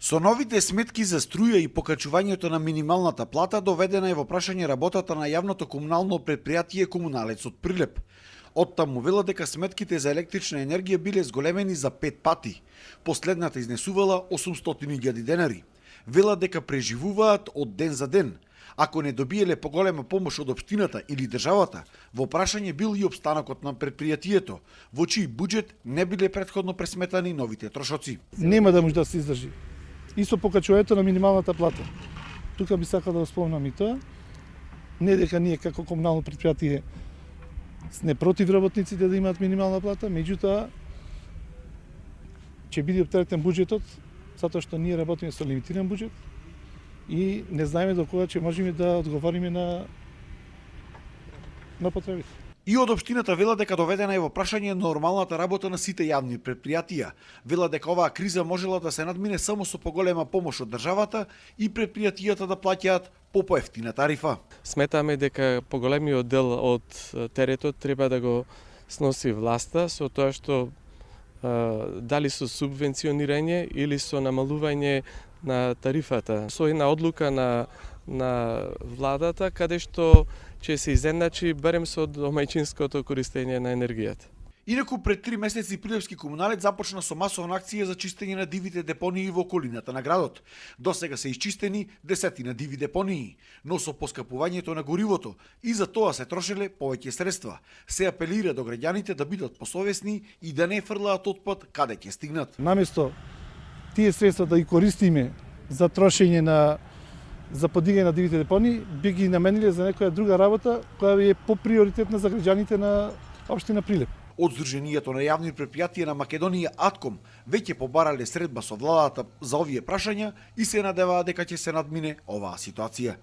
Со новите сметки за струја и покачувањето на минималната плата доведена е во прашање работата на јавното комунално предпријатие Комуналец од Прилеп. Оттаму вела дека сметките за електрична енергија биле зголемени за 5 пати. Последната изнесувала 800.000 денари. Вела дека преживуваат од ден за ден. Ако не добиеле поголема помош од општината или државата, во прашање бил и опстанокот на предпријатието, во чиј буџет не биле претходно пресметани новите трошоци. Нема да може да се издржи. И со покачувањето на минималната плата. Тука би сакал да го спомнам и тоа. Не дека ние како комунално предпријатие сме против работниците да имаат минимална плата, меѓутоа ќе биде оптеретен буџетот, затоа што ние работиме со лимитиран буџет и не знаеме до кога ќе можеме да одговориме на потребите. И од општината вела дека доведена е во прашање нормалната работа на сите јавни предпријатија. Вела дека оваа криза можела да се надмине само со поголема помош од државата и предпријатијата да плаќаат по поевтина тарифа. Сметаме дека поголемиот дел од теретот треба да го сноси власта со тоа што дали со субвенционирање или со намалување на тарифата. Со една одлука на владата каде што ќе се изедначи барем со домаќинското користење на енергијата. Инаку пред 3 месеци Прилепски комуналец започна со масовна акција за чистење на дивите депонии во околината на градот. Досега се исчистени десетина диви депонии, но со поскапувањето на горивото и за тоа се трошеле повеќе средства. Се апелира до граѓаните да бидат посовесни и да не фрлаат отпад каде ќе стигнат. Наместо тие средства да ги користиме за трошење за подигање на дивите депонии, би ги намениле за некоја друга работа која е поприоритетна за граѓаните на општина Прилеп. Од Сдруженијето на јавни предпријатија на Македонија Атком веќе побарале средба со владата за овие прашања и се надеваат дека ќе се надмине оваа ситуација.